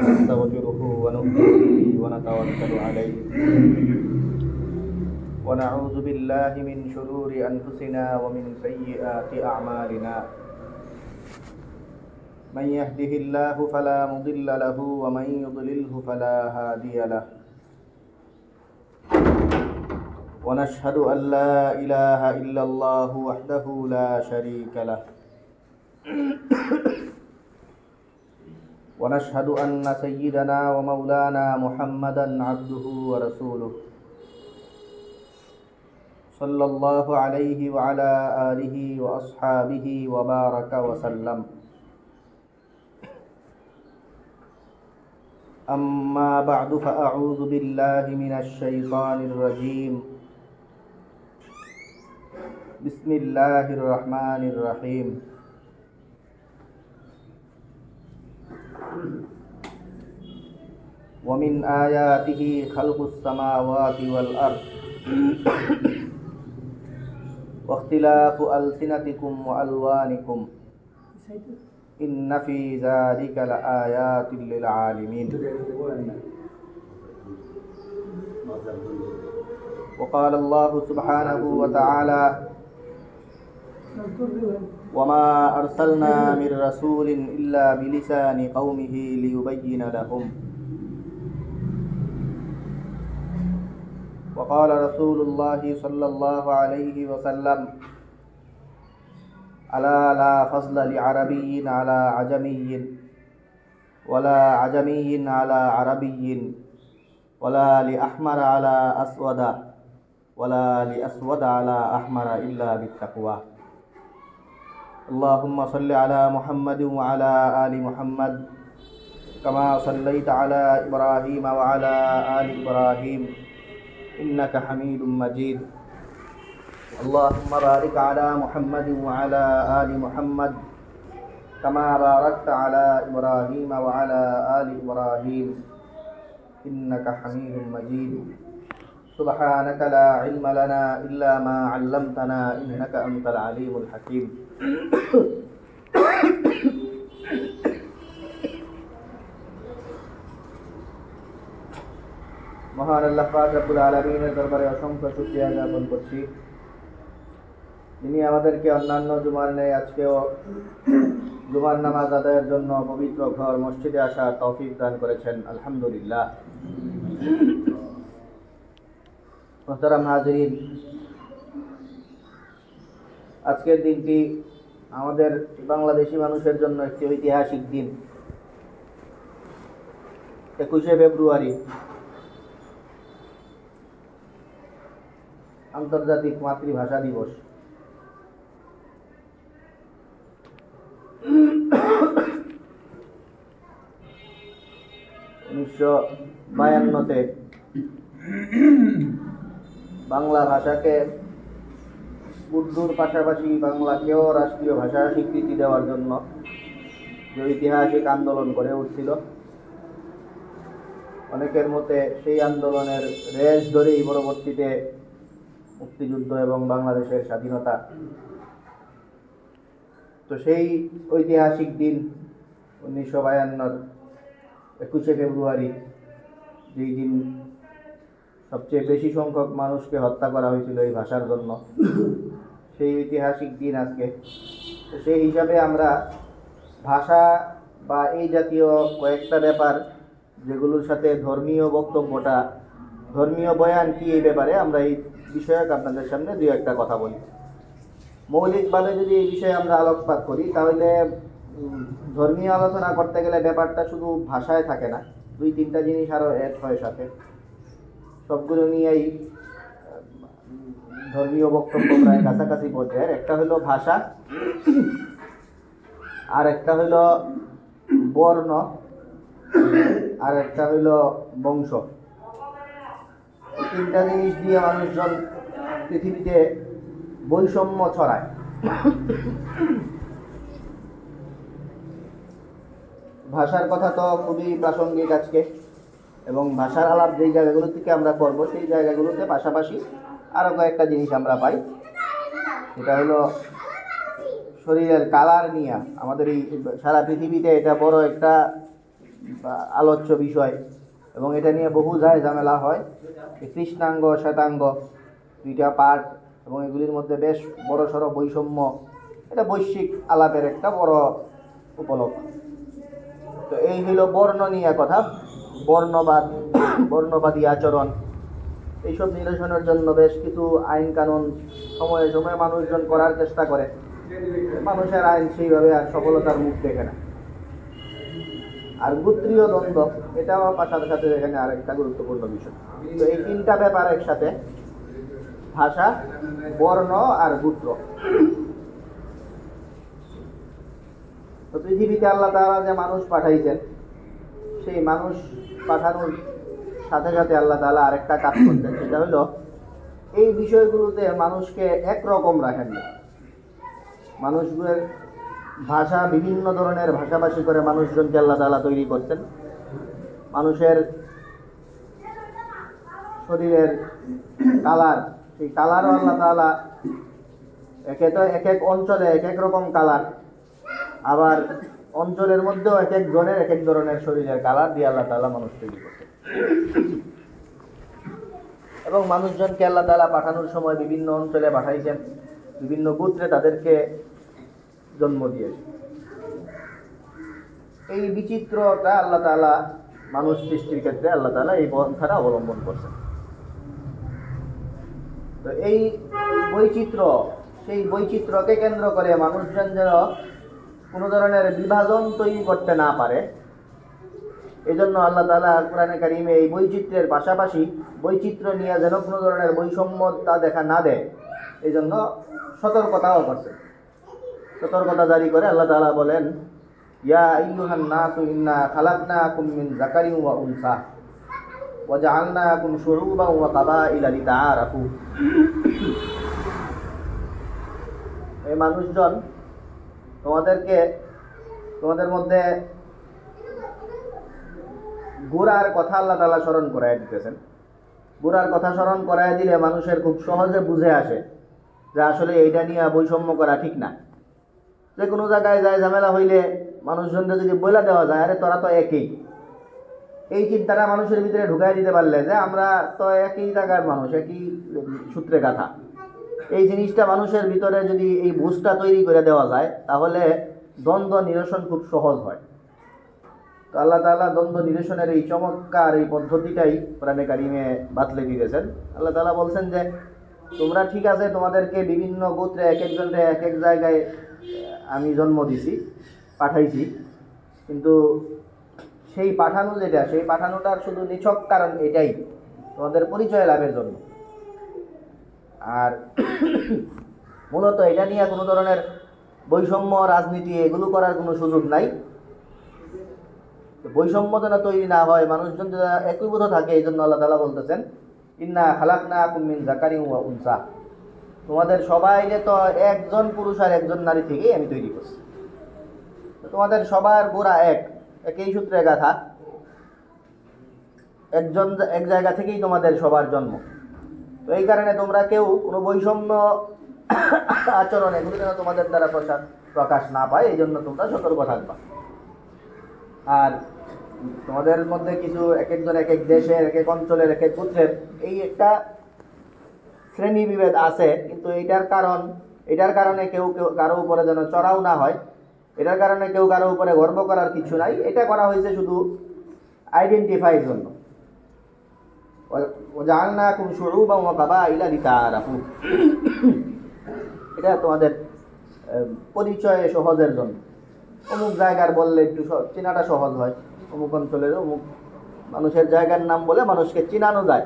ونستغفره ونؤمن به ونتوكل عليه ونعوذ بالله من شرور أنفسنا ومن سيئات أعمالنا من يهده الله فلا مضل له ومن يضلله فلا هادي له ونشهد أن لا إله إلا الله وحده لا شريك له ونشهد أن سيدنا ومولانا محمدا عبده ورسوله صلى الله عليه وعلى آله وأصحابه وبارك وسلم أما بعد فأعوذ بالله من الشيطان الرجيم بسم الله الرحمن الرحيم ومن آياته خلق السماوات والأرض واختلاف ألسنتكم وألوانكم إن في ذلك لآيات للعالمين وقال الله سبحانه وتعالى وما أرسلنا من رسول إلا بلسان قومه ليبين لهم وقال رسول الله صلى الله عليه وسلم ألا لا فضل لعربي على عجمي ولا عجمي على عربي ولا لأحمر على أسود ولا لأسود على أحمر إلا بالتقوى اللهم صل على محمد وعلى آل محمد كما صليت على إبراهيم وعلى آل إبراهيم إنك حميد مجيد اللهم بارك على محمد وعلى آل محمد كما باركت على إبراهيم وعلى آل إبراهيم إنك حميد مجيد سبحانك لا علم لنا إلا ما علمتنا إنك أنت العليم الحكيم মহান আল্লাহ পাক রব্বুল আলামিনের দরবারে অসংখ্য শুকরিয়া জ্ঞাপন করছি যিনি আমাদেরকে অন্যান্য জুমার ন্যায় আজকেও জুমার নামাজ আদায়ের জন্য পবিত্র ঘর মসজিদে আসার তৌফিক দান করেছেন আলহামদুলিল্লাহ। মোহতারাম হাজিরিন, আজকের দিনটি আমাদের বাংলাদেশি মানুষের জন্য একটি ঐতিহাসিক দিন। 21শে ফেব্রুয়ারি আন্তর্জাতিক মাতৃভাষা দিবস। উনিশশো 52তে বাংলা ভাষাকে উর্দুর পাশাপাশি বাংলাকেও রাষ্ট্রীয় ভাষা স্বীকৃতি দেওয়ার জন্য যে ঐতিহাসিক আন্দোলন গড়ে উঠছিল, অনেকের মতে সেই আন্দোলনের রেশ ধরেই পরবর্তীতে মুক্তিযুদ্ধ এবং বাংলাদেশের স্বাধীনতা। তো সেই ঐতিহাসিক দিন 1952 21শে ফেব্রুয়ারি, যেই দিন সবচেয়ে বেশি সংখ্যক মানুষকে হত্যা করা হয়েছিল এই ভাষার জন্য, সেই ঐতিহাসিক দিন আজকে। তো সেই হিসাবে আমরা ভাষা বা এই জাতীয় কয়েকটা ব্যাপার যেগুলোর সাথে ধর্মীয় বক্তব্যটা, ধর্মীয় বয়ান কি, এই ব্যাপারে আমরা এই বিষয়ক আপনাদের সামনে দুই একটা কথা বলি। মৌলিকভাবে যদি এই বিষয়ে আমরা আলোকপাত করি তাহলে ধর্মীয় আলোচনা করতে গেলে ব্যাপারটা শুধু ভাষায় থাকে না, দুই তিনটা জিনিস আরও অ্যাড হয় সাথে। সবগুলো নিয়েই ধর্মীয় বক্তব্য প্রায় কাছাকাছি পর্যায়ের। একটা হলো ভাষা, আর একটা হলো বর্ণ, আর একটা হলো বংশ। তিনটা জিনিস দিয়ে মানুষজন পৃথিবীতে বৈষম্য ছড়ায়। ভাষার কথা তো খুবই প্রাসঙ্গিক আজকে, এবং ভাষার আলাপ যেই জায়গাগুলো থেকে আমরা করব সেই জায়গাগুলোতে পাশাপাশি আরও কয়েকটা জিনিস আমরা পাই। সেটা হলো শরীরের কালার নিয়ে। আমাদের এই সারা পৃথিবীতে এটা বড় একটা আলোচ্য বিষয়, এবং এটা নিয়ে বহু ঝামেলা হয়। কৃষ্ণাঙ্গ শ্বেতাঙ্গ দুইটা পার্ট, এবং এগুলির মধ্যে বেশ বড়সড় বৈষম্য, এটা বৈশ্বিক আলাপের একটা বড় উপলক্ষ। তো এই হইল বর্ণ নিয়ে কথা, বর্ণবাদ, বর্ণবাদী আচরণ, এইসব নিরসনের জন্য বেশ কিছু আইন কানুন সময়ে সময়ে মানুষজন করার চেষ্টা করে। মানুষের আইন সেইভাবে আর সফলতার মুখ দেখে না। আর গোত্রীয় দ্বন্দ্ব, এটাও সাথে সাথে এখানে আরেকটা গুরুত্বপূর্ণ বিষয়। তো এই তিনটা ব্যাপার একসাথে, ভাষা, বর্ণ আর গোত্র। তো পৃথিবীতে আল্লাহ তাআলা যে মানুষ পাঠাইছেন, সেই মানুষ পাঠানোর সাথে সাথে আল্লাহ তাআলা আরেকটা কাজ করতেন, সেটা হলো এই বিষয়গুলোতে মানুষকে একরকম রাখেন না। মানুষগুলোর ভাষা, বিভিন্ন ধরনের ভাষাভাষী করে মানুষজনকে আল্লাহ তাআলা তৈরি করতেন। মানুষের শরীরের কালার, সেই কালারও আল্লাহ তাআলা এক এক অঞ্চলে এক এক রকম কালার, আবার অঞ্চলের মধ্যেও এক এক জনের এক এক ধরনের শরীরের কালার দিয়ে আল্লাহ তাআলা মানুষ তৈরি করতেন। এবং মানুষজনকে আল্লাহ তাআলা পাঠানোর সময় বিভিন্ন অঞ্চলে পাঠাইছেন, বিভিন্ন গোত্রে তাদেরকে জন্ম দিয়েছেন। এই বিচিত্রতা আল্লাহ তাআলা মানুষ সৃষ্টির ক্ষেত্রে আল্লাহ তাআলা এই পন্থাটা অবলম্বন করছেন। তো এই বৈচিত্র্য, সেই বৈচিত্র্যকে কেন্দ্র করে মানুষজন যেন কোনো ধরনের বিভাজন তৈরি করতে না পারে, এজন্য আল্লাহ তাআলা কোরআনে কারিমে এই বৈচিত্র্যের পাশাপাশি বৈচিত্র্য নিয়ে যেন কোনো ধরনের বৈষম্যতা দেখা না দেয়, এই জন্য সতর্কতাও করছেন। সতর্কতা জারি করে আল্লাহ তাআলা বলেন, ইয়া আইয়ুহান নাসু ইন্না খালাকনাকুম মিন যাকারিন ওয়া উনসা ওয়া জাআলনাকুম শুউবান ওয়া কাবাইলা লিতাআরাফু। এই মানুষজন, তোমাদের মধ্যে গোড়ার কথা আল্লাহ তাআলা স্মরণ করায় দিতেছেন। গোড়ার কথা স্মরণ করায় দিলে মানুষের খুব সহজে বুঝে আসে যে আসলে এইটা নিয়ে বৈষম্য করা ঠিক না। যে কোনো জায়গায় যায় ঝামেলা হইলে মানুষজনকে যদি বলে দেওয়া যায়, আরে তোরা তো একই, এই চিন্তাটা মানুষের ভিতরে ঢুকাই দিতে পারলে যে আমরা তো একই জায়গার মানুষ, একই সূত্রে গাথা, এই জিনিসটা মানুষের ভিতরে যদি এই বুঝটা তৈরি করে দেওয়া যায়, তাহলে দ্বন্দ্ব নিরসন খুব সহজ হয়। তো আল্লাহ তাআলা দ্বন্দ্ব নিরসনের এই চমৎকার এই পদ্ধতিটাই কোরআনে কারিমে বাতলে দিয়েছেন। আল্লাহ তাআলা বলছেন যে তোমরা ঠিক আছে, তোমাদেরকে বিভিন্ন গোত্রে এক একজনকে এক এক জায়গায় আমি জন্ম দিছি, পাঠাইছি, কিন্তু সেই পাঠানো যেটা, সেই পাঠানোটার শুধু নিছক কারণ এটাই, তোমাদের পরিচয় লাভের জন্য। আর মূলত এটা নিয়ে কোনো ধরনের বৈষম্য, রাজনীতি এগুলো করার কোনো সুযোগ নাই। বৈষম্য যেন তৈরি না হয়, মানুষজন যেন একীভূত থাকে, এই জন্য আল্লাহ তাআলা বলতেছেন, ইন্না খালাকনাকুম মিন যাকারিন ওয়া উনসা, তোমাদের সবাইকে তো একজন পুরুষ আর একজন নারী থেকেই আমি তৈরি করছি। তোমাদের সবার গোড়া একই সূত্রে গাথা, এক জায়গা থেকেই তোমাদের সবার জন্ম। তো এই কারণে তোমরা কেউ কোনো বৈষম্য আচরণ এগুলো যেন তোমাদের দ্বারা প্রকাশ না পায়, এই জন্য তোমরা সতর্ক থাকবা। আর তোমাদের মধ্যে কিছু এক একজন এক এক দেশের, এক এক অঞ্চলের, এক এক গোত্রের এই একটা শ্রেণী বিভেদ আছে, কিন্তু এটার কারণে কেউ কারো উপরে যেন চড়াও না হয়, এটার কারণে কেউ কারো উপরে গর্ব করার কিছু নাই। এটা করা হয়েছে শুধু আইডেন্টিফাইয়ের জন্য। ওয়াজআলনাকুম শুউবান ওয়া কাবাইলা লিতাআরাফু, এটা তোমাদের পরিচয় সহজের জন্য। অমুক জায়গার বললে একটু চেনাটা সহজ হয়, অমুক অঞ্চলের অমুক মানুষের জায়গার নাম বলে মানুষকে চেনানো যায়।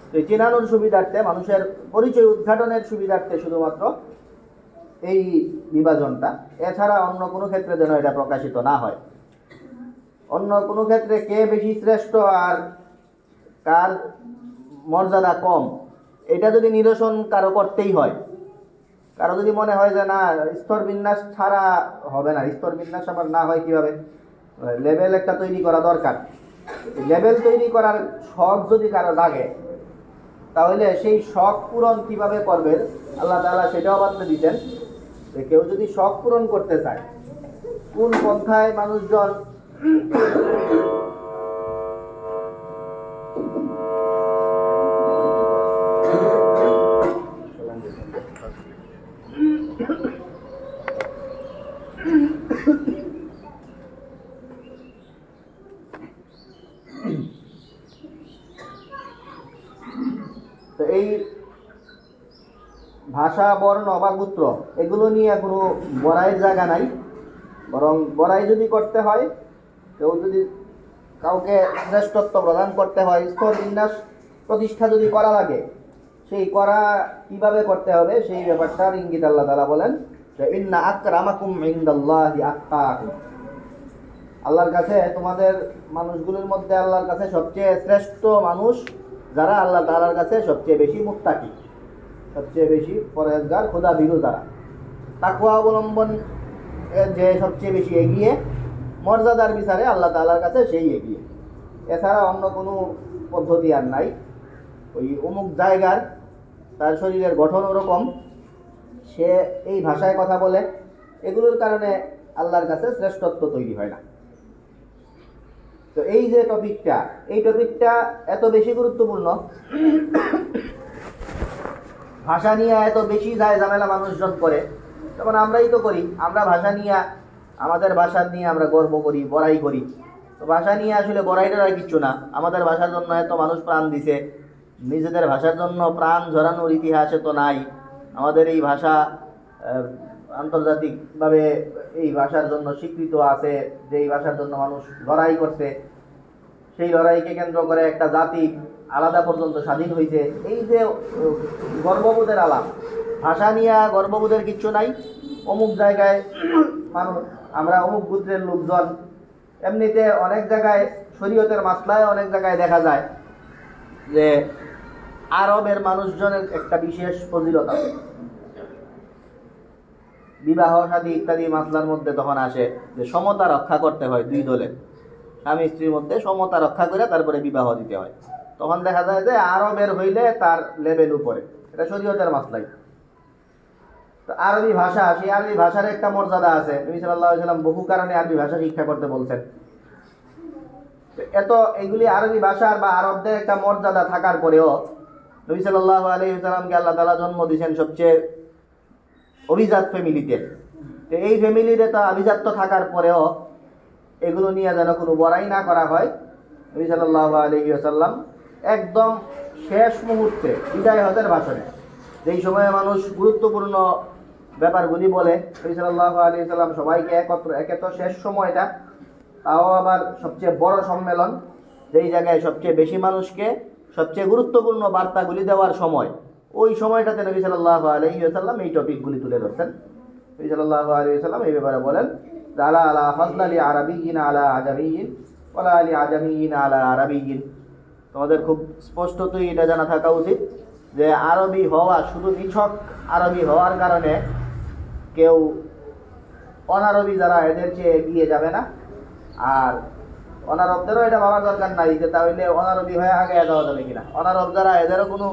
তো এই চেনানোর সুবিধার্থে, মানুষের পরিচয় উদ্ঘাটনের সুবিধার্থে শুধুমাত্র এই বিভাজনটা, এছাড়া অন্য কোনো ক্ষেত্রে যেন এটা প্রকাশিত না হয়। অন্য কোনো ক্ষেত্রে কে বেশি শ্রেষ্ঠ আর কার মর্যাদা কম, এটা যদি নিরসন কারো করতেই হয়, কারো যদি মনে হয় যে না স্তর বিন্যাস ছাড়া হবে না, স্তর বিন্যাস আবার না হয় কিভাবে, লেভেল একটা তৈরি করা দরকার। লেভেল তৈরি করার শখ যদি কারো লাগে, তাহলে সেই শখ পূরণ কিভাবে করবে আল্লাহ তাআলা সেটাও বাতলে দিতেন। যে কেউ যদি শখ পূরণ করতে চায়, কোন পন্থায় মানুষজন তো এই ভাষা, বর্ণ বা গোত্র এগুলো নিয়ে কোনো বড়াইয়ের জায়গা নাই। বরং বড়াই যদি করতে হয়, কেউ যদি কাউকে শ্রেষ্ঠত্ব প্রদান করতে হয়, স্তর বিন্যাস প্রতিষ্ঠা যদি করা লাগে, সেই করা কিভাবে করতে হবে সেই ব্যাপারটার ইঙ্গিত আল্লাহ তাআলা বলেন যে ইন্না আকরামাকুম ইনদাল্লাহি আতকাকুম। আল্লাহর কাছে, তোমাদের মানুষগুলোর মধ্যে আল্লাহর কাছে সবচেয়ে শ্রেষ্ঠ মানুষ যারা আল্লাহ তাআলার কাছে সবচেয়ে বেশি মুত্তাকি, সবচেয়ে বেশি পরহেজগার, খোদা ভীরু যারা, তাকওয়া অবলম্বন যে সবচেয়ে বেশি এগিয়ে, মর্যাদার বিচারে আল্লাহ তাআলার কাছে সেই এগিয়ে। এছাড়া অন্য কোনো পদ্ধতি আর নাই। ওই অমুক জায়গার তার শরীরের গঠন ওরকম, সে এই ভাষায় কথা বলে, এগুলোর কারণে আল্লাহর কাছে শ্রেষ্ঠত্ব তৈরি হয় না। তো এই যে টপিকটা, এই টপিকটা এত বেশি গুরুত্বপূর্ণ, ভাষা নিয়ে এত বেশি যায় ঝামেলা মানুষজন করে। যেমন আমরাই তো করি, আমরা ভাষা নিয়ে, আমাদের ভাষা নিয়ে আমরা গর্ব করি, বড়াই করি। তো ভাষা নিয়ে আসলে বড়াইটার আর কিচ্ছু না। আমাদের ভাষার জন্য এত মানুষ প্রাণ দিছে, নিজেদের ভাষার জন্য প্রাণ ঝরানোর ইতিহাসে তো নাই। আমাদের এই ভাষা আন্তর্জাতিকভাবে এই ভাষার জন্য স্বীকৃত আছে, যে এই ভাষার জন্য মানুষ লড়াই করছে, সেই লড়াইকে কেন্দ্র করে একটা জাতি আলাদা পর্যন্ত স্বাধীন হয়েছে। এই যে গর্ববোধের আলাপ, ভাষা নিয়ে গর্ববোধের কিচ্ছু নাই। অমুক জায়গায় মানুষ, আমরা অমুক গোত্রের লোকজন, এমনিতে অনেক জায়গায় শরীয়তের মাসলায় অনেক জায়গায় দেখা যায় যে আরবের মানুষজনের একটা বিশেষ ফজিলত আছে। বিবাহ শাদী ইত্যাদি মাসলার মধ্যে তখন আসে যে সমতা রক্ষা করতে হয়, দুই দলের স্বামী স্ত্রীর মধ্যে সমতা রক্ষা করে তারপরে বিবাহ দিতে হয়। তখন দেখা যায় যে আরবের হইলে তার লেভেল উপরে, এটা শরীয়তের মাসলাই। তো আরবি ভাষা, সেই আরবি ভাষার একটা মর্যাদা আছে। নবী সাল্লাল্লাহু আলাইহি ওয়াসাল্লাম বহু কারণে আরবি ভাষা শিক্ষা করতে বলছেন। এত এগুলি আরবি ভাষার বা আরবদের একটা মর্যাদা থাকার পরেও নবী সাল্লাল্লাহু আলাইহি ওয়াসাল্লামকে আল্লাহ তাআলা জন্ম দিয়েছেন সবচেয়ে অভিজাত ফ্যামিলিতে। তো এই ফ্যামিলিতে তো আভিজাত্য থাকার পরেও এগুলো নিয়ে যেন কোনো বড়াই না করা হয়, নবী সাল্লাল্লাহু আলাইহি ওয়াসাল্লাম একদম শেষ মুহূর্তে বিদায় হজের ভাষণে, যেই সময়ে মানুষ গুরুত্বপূর্ণ ব্যাপারগুলি বলে, নবী সাল্লাল্লাহু আলাইহি ওয়াসাল্লাম সবাইকে একে তো শেষ সময়টা, তাও আবার সবচেয়ে বড় সম্মেলন, যেই জায়গায় সবচেয়ে বেশি মানুষকে সবচেয়ে গুরুত্বপূর্ণ বার্তাগুলি দেওয়ার সময়, ওই সময়টাতে নবী সাল্লাল্লাহু আলাইহি ওয়াসাল্লাম এই টপিকগুলি তুলে ধরছেন। নবী সাল্লাল্লাহু আলাইহি ওয়াসাল্লাম এই ব্যাপারে বলেন, আলা আলা ফাজলি আরাবিয়িন আলা আজামিয়িন ওয়ালা আলি আজামিয়িন আলা আরাবিয়িন। তোমাদের খুব স্পষ্টতই এটা জানা থাকা উচিত যে আরবি হওয়া, শুধু নিছক আরবি হওয়ার কারণে কেউ অনারবি যারা এদের চেয়ে এগিয়ে যাবে না। আর অনারবদেরও এটা ভাবার দরকার নাই যে তাহলে অনারবি হয়ে আগে যাওয়া যাবে কিনা। অনারব যারা, এদেরও কোনো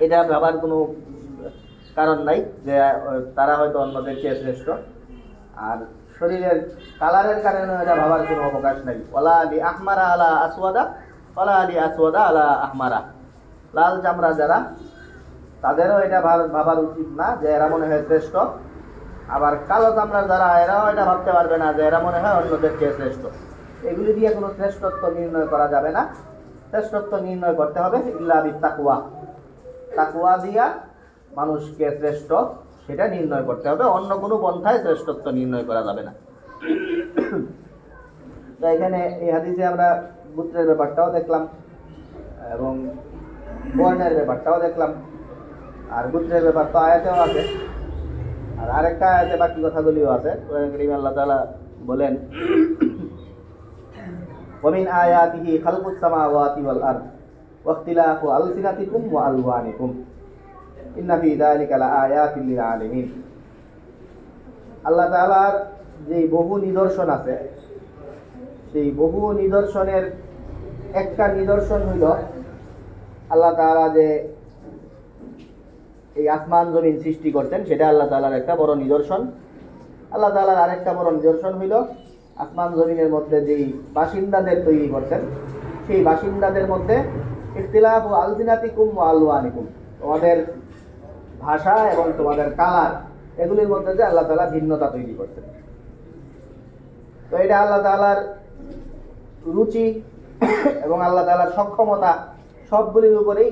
এটা ভাবার কোনো কারণ নাই যে তারা হয়তো অন্যদের চেয়ে শ্রেষ্ঠ। আর শরীরের কালারের কারণে এটা ভাবার কোনো অবকাশ নাই। ওয়ালা আলি আহমারা আলা আসওয়াদা ওয়ালা আলি আসওয়াদা আলা আহমারা। লাল চামড়া যারা, তাদেরও এটা ভাবার উচিত না যে এরা মনে হয় শ্রেষ্ঠ। আবার কালো চামড়ার যারা, এরাও এটা ভাবতে পারবে না যে এরা মনে হয় অন্যদের চেয়ে শ্রেষ্ঠ। এগুলি দিয়ে কোনো শ্রেষ্ঠত্ব নির্ণয় করা যাবে না। শ্রেষ্ঠত্ব নির্ণয় করতে হবে ইল্লা বিত্তাকওয়া, তাকওয়া দিয়া মানুষকে শ্রেষ্ঠ সেটা নির্ণয় করতে হবে। অন্য কোনো পন্থায় শ্রেষ্ঠত্ব নির্ণয় করা যাবে না। তো এখানে এই হাদিসে আমরা গোত্রের ব্যাপারটাও দেখলাম এবং বর্ণের ব্যাপারটাও দেখলাম। আর গোত্রের ব্যাপার তো আয়াতেও আছে, আর আরেকটা আয়াতে বাকি কথাগুলিও আছে। আল্লাহ তাআলা বলেন, ওয়ামিন আয়াতিহি খালকুস সামাওয়াতি ওয়াল আরদ ওয়া ইখতিলাফু আলসিনাতিকুম ওয়া আলওয়ানিকুম ইন্না ফি যালিকা লাআয়াতিন লিল আলিমিন। আল্লাহ তাআলার যে বহু নিদর্শন আছে, সেই বহু নিদর্শনের একটা নিদর্শন হইল আল্লাহ তাআলা যে এই আসমান জমিন সৃষ্টি করতেন, সেটা আল্লাহ তাআলার একটা বড় নিদর্শন। আল্লাহ তাআলার আরেকটা বড় নিদর্শন হইল আসমান জমিনের মধ্যে যেই বাসিন্দাদের তৈরি করছেন, সেই বাসিন্দাদের মধ্যে ইখতিলাফ ও আলসিনাতিকুম ওয়া আলওয়ানিকুম, তোমাদের ভাষা এবং তোমাদের কালার, এগুলির মধ্যে যে আল্লাহ তাআলা ভিন্নতা তৈরি করছেন। তো এটা আল্লাহ তাআলার রুচি এবং আল্লাহ তাআলার সক্ষমতা সবগুলির উপরেই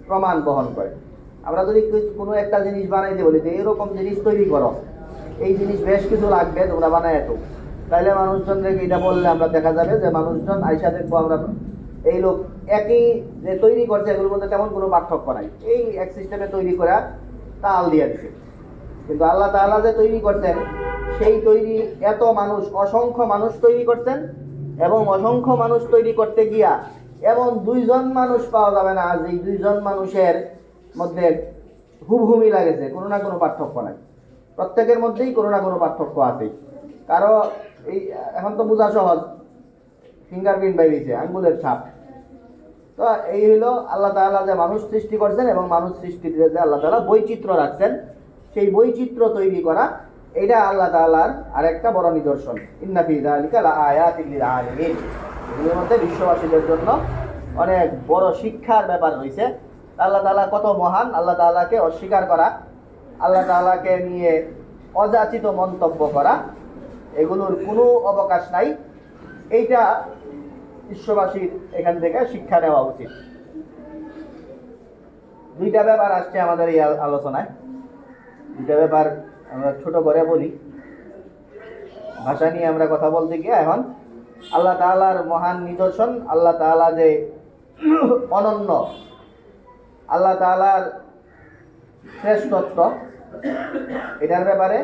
প্রমাণ বহন করে। আমরা যদি কোনো একটা জিনিস বানাইতে বলি যে এরকম জিনিস তৈরি করো, এই জিনিস বেশ কিছু লাগবে, তোমরা বানায় এত, তাইলে মানুষজনকে এটা বললে আমরা দেখা যাবে যে মানুষজন আইসা দেখবো আমরা এই লোক একই যে তৈরি করছে এগুলোর মধ্যে তেমন কোনো পার্থক্য নাই, এই এক সিস্টেমে তৈরি করা তাল দিয়ে দিচ্ছে। কিন্তু আল্লাহ তাআলা যে তৈরি করছেন, সেই তৈরি এত মানুষ, অসংখ্য মানুষ তৈরি করছেন, এবং অসংখ্য মানুষ তৈরি করতে গিয়া এমন দুইজন মানুষ পাওয়া যাবে না যে দুইজন মানুষের মধ্যে হুবহুমি লাগেছে, কোনো না কোনো পার্থক্য নাই। প্রত্যেকের মধ্যেই কোনো না কোনো পার্থক্য আছে। কারো এই এখন তো বোঝা সহজ, ফিঙ্গারপ্রিন্ট বেরিয়েছে, আঙ্গুলের ছাপ। তো এই হলো আল্লাহ তাআলা যে মানুষ সৃষ্টি করছেন এবং মানুষ সৃষ্টিতে যে আল্লাহ তাআলা বৈচিত্র্য রাখছেন, সেই বৈচিত্র্য তৈরি করা এটা আল্লাহ তাআলার আরেকটা বড় নিদর্শন। ইন্না ফি যালিকা লাআয়াতিল লিল আলিমিন, এর মধ্যে বিশ্ববাসীদের জন্য অনেক বড় শিক্ষার ব্যাপার রয়েছে। আল্লাহ তাআলা কত মহান, আল্লাহ তাআলাকে অস্বীকার করা, আল্লাহ তাআলাকে নিয়ে অযাচিত মন্তব্য করা, এগুলোর কোনো অবকাশ নাই। এইটা বিশ্ববাসীর এখান থেকে শিক্ষা নেওয়া উচিত। দুইটা ব্যাপার আসছে আমাদের এই আলোচনায়, দুইটা ব্যাপার আমরা ছোট করে বলি। ভাষা নিয়ে আমরা কথা বলতে গিয়ে এখন আল্লাহ তাআলার মহান নিদর্শন, আল্লাহ তাআলা যে অনন্য, আল্লাহ তাআলার শ্রেষ্ঠত্ব, এটার ব্যাপারে।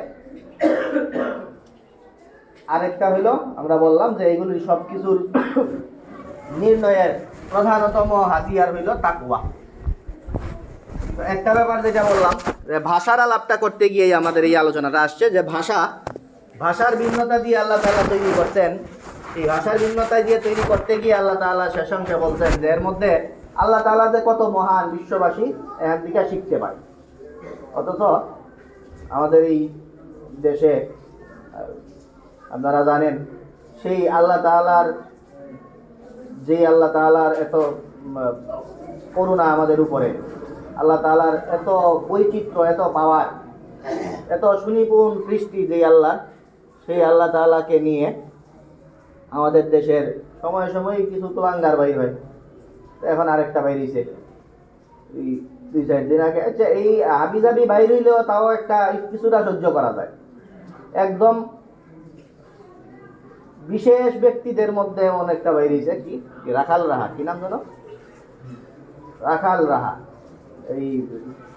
আরেকটা হইলো আমরা বললাম যে এইগুলি সব কিছুর নির্ণয়ের প্রধানতম হাতিয়ার হইল তাকওয়া। তো একটা ব্যাপার যেটা বললাম যে ভাষার আলাপটা করতে গিয়ে আমাদের এই আলোচনাটা আসছে যে ভাষার ভিন্নতা দিয়ে আল্লাহ তাআলা তৈরি করছেন। এই ভাষার ভিন্নতা দিয়ে তৈরি করতে গিয়ে আল্লাহ তাআলা শেষাংশে বলছেন যে এর মধ্যে আল্লাহ তাআলা যে কত মহান, বিশ্ববাসী এখান থেকে শিখতে পারে। অথচ আমাদের এই দেশে আপনারা জানেন, সেই আল্লাহ তাআলার এত করুণা আমাদের উপরে, আল্লাহ তাআলার এত বৈচিত্র্য, এত পাওয়ার, এত সুনিপুণ সৃষ্টি যে আল্লাহ, সেই আল্লাহ তাআলাকে নিয়ে আমাদের দেশের সময়ে সময়ে কিছু তোলাঙ্গার বাইর হয়। এখন আরেকটা বাইরেছে এই 2-4 দিন আগে। আচ্ছা, এই হাবিজাবি বাইর হইলেও তাও একটা কিছুটা সহ্য করা যায়। একদম বিশেষ ব্যক্তিদের মধ্যে এমন একটা বাইরেছে, কি রাখাল রাহা, কি নাম জানো, রাখাল রাহা, এই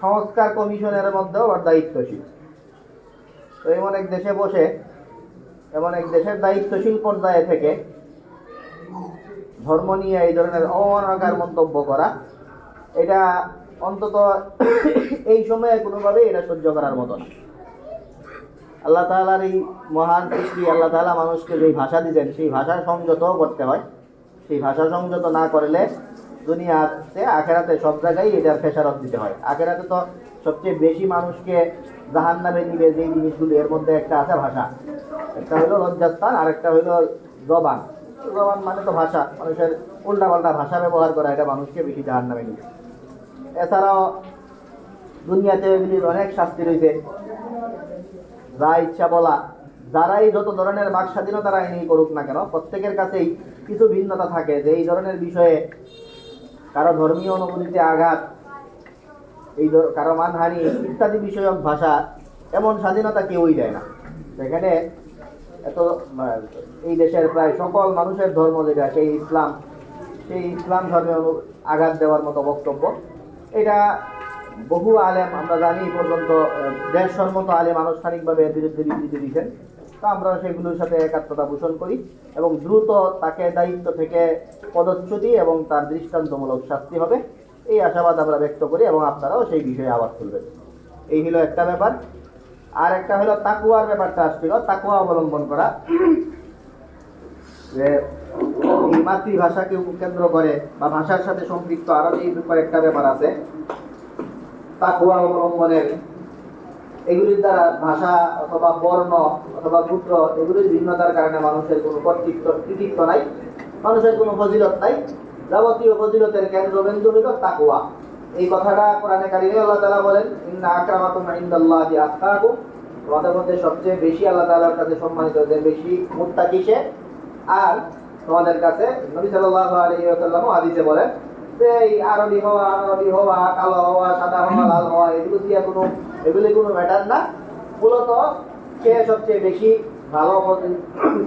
সংস্কার কমিশনের মধ্যেও দায়িত্বশীল। তো এমন এক দেশে বসে, এমন এক দেশের দায়িত্বশীল পর্যায়ে থেকে ধর্ম নিয়ে এই ধরনের অমানবিক মন্তব্য করা, এটা অন্তত এই সময়ে কোনোভাবেই এটা সহ্য করার মতো না। আল্লাহ তাআলার এই মহান সৃষ্টি, আল্লাহ তাআলা মানুষকে যেই ভাষা দিয়েছেন, সেই ভাষার সংযতও করতে হয়। সেই ভাষা সংযত না করলে দুনিয়াতে, আখেরাতে সব জায়গায় এটার খেসারত দিতে হয়। আখেরাতে তো সবচেয়ে বেশি মানুষকে জাহান্নামে নিবে যেই জিনিসগুলো, এর মধ্যে একটা আছে ভাষা। একটা হলো লজ্জাস্থান, আর একটা হলো জবান। জবান মানে তো ভাষা, মানুষের উল্টাপাল্টা ভাষা ব্যবহার করা, এটা মানুষকে বেশি জাহান্নামে নিবে। এছাড়াও দুনিয়াতে এগুলির অনেক শাস্তি রয়েছে। যা ইচ্ছা বলা, যারাই যত ধরনের বাক স্বাধীনতার আইনই করুক না কেন, প্রত্যেকের কাছেই কিছু ভিন্নতা থাকে যে এই ধরনের বিষয়ে কারো ধর্মীয় অনুভূতিতে আঘাত, এই কারো মানহানি ইত্যাদি বিষয়ক ভাষা, এমন স্বাধীনতা কেউই দেয় না। সেখানে এত এই দেশের প্রায় সকল মানুষের ধর্ম যেটা, সেই ইসলাম ধর্মে আঘাত দেওয়ার মতো বক্তব্য, এটা বহু আলেম, আমরা জানি এই পর্যন্ত 150 মতো আলেম আনুষ্ঠানিকভাবে এর বিরুদ্ধে বিবৃতি দিয়েছেন। তো আমরা সেগুলোর সাথে একাত্মতা পোষণ করি এবং দ্রুত তাকে দায়িত্ব থেকে পদচ্যুতি এবং তার দৃষ্টান্তমূলক শাস্তি হবে, এই আশাবাদ আমরা ব্যক্ত করি এবং আপনারাও সেই বিষয়ে আওয়াজ তুলবেন। এই হলো একটা ব্যাপার। আর একটা হলো তাকওয়ার ব্যাপারটা আসছিল, তাকওয়া অবলম্বন করা। যে এই মাতৃভাষাকে কেন্দ্র করে বা ভাষার সাথে সম্পৃক্ত আরো এই কয়েকটা ব্যাপার আছে তাকওয়া অবলম্বনের। এগুলির দ্বারা ভাষা অথবা বর্ণ অথবা পুত্র এগুলির ভিন্নতার কারণে মানুষের কোনো কৃতিত্ব নাই, মানুষের কোনো ফজিলত নাই। যাবতীয় ফজিলতের কেন্দ্রবিন্দু হইল তাকওয়া। এই কথাটা কোরআনে কারিমে আল্লাহ তাআলা বলেন, ইন্না আকরামাকুম ইনদাল্লাহি আতকাকুম, তোমাদের মধ্যে সবচেয়ে বেশি আল্লাহ তাআলার কাছে সম্মানিত যে বেশি মুত্তাকি সে। আর তোমাদের কাছে নবী সাল্লাল্লাহু আলাইহি ওয়াসাল্লাম হাদিসে বলেন যে এই আরবি হওয়া, কালো হওয়া, সাদা হওয়া, লাল হওয়া এগুলি কোনো ম্যাটার না। মূলত কে সবচেয়ে বেশি ভালো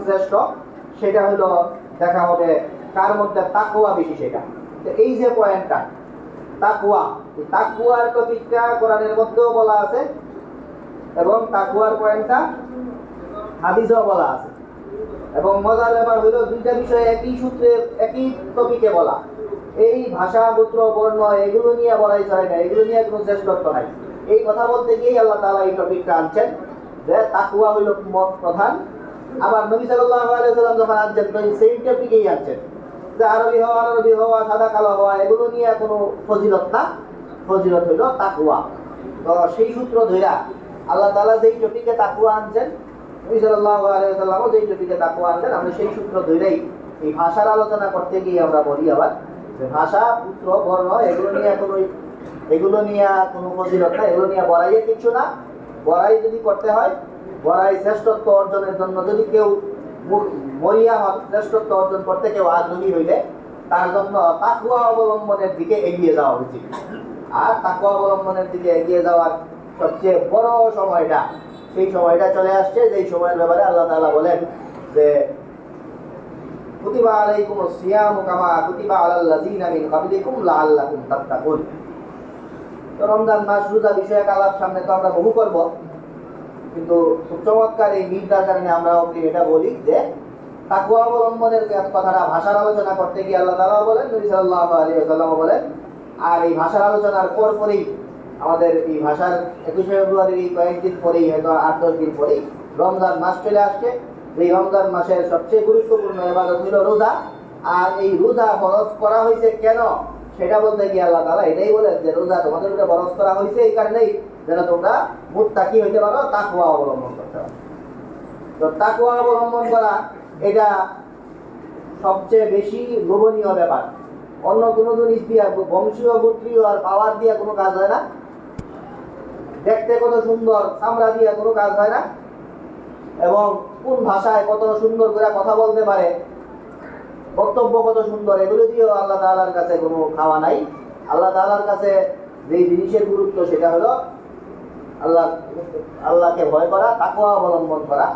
শ্রেষ্ঠ সেটা হলো দেখা হবে কার মধ্যে তাকওয়া বেশি সেটা। এই যে পয়েন্টটা তাকওয়া, এই তাকওয়ার টপিকটা কোরআনের মধ্যেও বলা আছে এবং তাকওয়ার পয়েন্টটা হাদিসেও বলা আছে। এবং মজার ব্যাপার হইল দুইটা বিষয় একই সূত্রে একই টপিকে বলা। এই ভাষা গোত্র বর্ণ এগুলো নিয়ে বলাই চলে না, এগুলো নিয়ে কোনো শ্রেষ্ঠত্ব নাই। এই কথা বলতে গিয়েই আল্লাহ তাআলা এই টপিকটা আনছেন যে তাকওয়া হইল প্রধান। আবার নবী সাল্লাল্লাহু আলাইহি ওয়াসাল্লাম যখন আনছেন তো সেই টপিকেই আনছেন যে আরবি হওয়া, সাদা কালো হওয়া এগুলো নিয়ে কোনো ফজিলত না, ফজিলত হইল তাকওয়া। তো সেই সূত্র ধইরা আল্লাহ তাআলা যেই টপিকে তাকওয়া আনছেন, নবী সাল্লাল্লাহু আলাইহি ওয়াসাল্লামও যেই টপিকে তাকওয়া আনছেন, আমরা সেই সূত্র ধইরাই এই ভাষার আলোচনা করতে গিয়ে আমরা বলি আবার যে ভাষা পুত্র বর্ণ এগুলো নিয়ে কোনো ফজিলত না, এগুলো নিয়ে বড়াইয়ের কিছু না। বড়াই যদি করতে হয়, বড়াই শ্রেষ্ঠত্ব অর্জনের জন্য যদি কেউ মরিয়া হন, শ্রেষ্ঠত্ব অর্জন করতে কেউ আগ্রহী হইলে তার জন্য তাকওয়া অবলম্বনের দিকে এগিয়ে যাওয়া উচিত। আর তাকওয়া অবলম্বনের দিকে এগিয়ে যাওয়ার সবচেয়ে বড় সময়টা সেই সময়টা চলে আসছে, যেই সময়ের ব্যাপারে আল্লাহ তাআলা বলেন যে কুতিবা আলাইকুমুস সিয়ামু কামা কুতিবা আলাল লাযিনা মিন ক্বাবলিকুম লাআল্লাকুম তাত্তাকুন। তো রমজান মাস রোজা বিষয়ক আলাপ সামনে তো আমরা বহু করব, কিন্তু খুব চমৎকার এই মিলটার কারণে আমরা এটা বলি যে তাকওয়া অবলম্বনের কথাটা ভাষার আলোচনা করতে গিয়ে আল্লাহ তাআলা বলেন, নবী সাল্লাল্লাহু আলাইহি ওয়াসাল্লাম বলেন। আর এই ভাষার আলোচনার পরেই আমাদের এই ভাষার 21শে ফেব্রুয়ারির এই কয়েকদিন পরেই, হয়তো 8-10 দিন পরেই রমজান মাস চলে আসছে। এই রমজান মাসের সবচেয়ে গুরুত্বপূর্ণ ইবাদত হলো রোজা। আর এই রোজা ফরজ করা হয়েছে কেন সেটা বলতে গিয়ে আল্লাহ তাআলা এটাই বলেন যে রোজা তোমাদের উপরে ফরজ করা হয়েছে এই কারণেই যেন তোমরা মুত্তাকি হইতে পারো, তাকওয়া অবলম্বন করতে পারো। তো তাকওয়া অবলম্বন করা এটা সবচেয়ে বেশি লোভনীয় ব্যাপার। অন্য কোনো জিনিস দিয়া বংশীয় গোত্রীয় আর পাওয়ার দিয়া কোনো কাজ হয় না, দেখতে কত সুন্দর চামড়া দিয়া কোনো কাজ হয় না, এবং কোন ভাষায় কত সুন্দর করে কথা বলতে পারে, বক্তব্য কত সুন্দর, এগুলো দিয়েও আল্লাহ তাআলার কাছে কোনো খাওয়া নাই। আল্লাহ তাআলার কাছে যেই জিনিসের গুরুত্ব সেটা হলো আল্লাহকে ভয় করা, তাকওয়া অবলম্বন করা।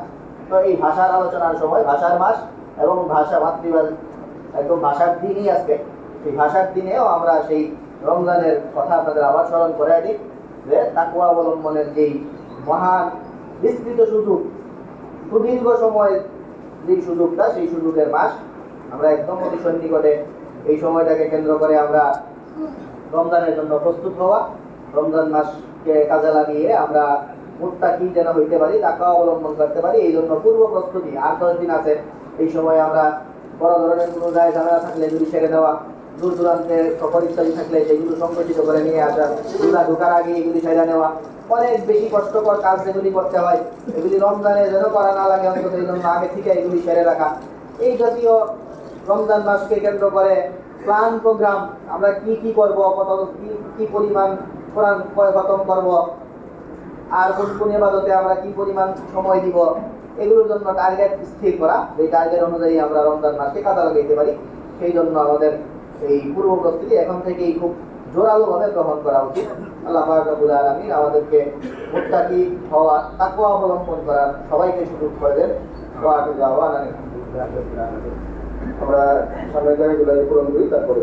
তো এই ভাষার আলোচনার সময় ভাষার মাস এবং ভাষা মাতৃভাষ একদম ভাষার দিনই আজকে, সেই ভাষার দিনেও আমরা সেই রমজানের কথা আপনাদের আবার স্মরণ করে দিই যে তাকওয়া অবলম্বনের যেই মহান বিস্তৃত সুযোগ, সুদীর্ঘ সময় যেই সুযোগটা, সেই সুযোগের মাস আমরা একদম অতি সন্নিকটে। এই সময়টাকে কেন্দ্র করে আমরা রমজানের জন্য প্রস্তুত হওয়া, রমজান মাসকে কাজে লাগিয়ে আমরা মুত্তাকি যেন হইতে পারি, তাকওয়া অবলম্বন করতে পারি, এই জন্য পূর্ব প্রস্তুতি। 8-10 দিন আছে, এই সময় আমরা বড় ধরনের কোনো দায় ঝামেলা থাকলে এগুলি সেরে দেওয়া, দূর দূরান্তে সফর ইত্যাদি থাকলে সেগুলো সংগঠিত করে নিয়ে আসা, ঢোকার আগে এগুলি সেরে নেওয়া, অনেক বেশি কষ্টকর কাজ যেগুলি করতে হয় এগুলি রমজানে যেন করা না লাগে, অন্তত এই জন্য আগে থেকে এগুলি সেরে রাখা। এই জাতীয় রমজান মাসকে কেন্দ্র করে প্ল্যান প্রোগ্রাম, আমরা কি করব, কি পরিমাণ কোরআন খতম করব, আর কোন ইবাদতে আমরা কি পরিমাণ সময় দিব, এগুলোর জন্য টার্গেট স্থির করা, এই টার্গেট অনুযায়ী আমরা রমজান মাসকে কাজে লাগাইতে পারি। সেই জন্য আমাদের এই পূর্ব প্রস্তুতি এখন থেকেই খুব জোরালোভাবে গ্রহণ করা উচিত। আল্লাহ পাক রব্বুল আলামিন আমাদেরকে মুত্তাকি হওয়া, তাকওয়া অবলম্বন করার সবাইকে সুযোগ করে দেন। আমরা সামনের জায়গাগুলো পূরণ করি, তারপরে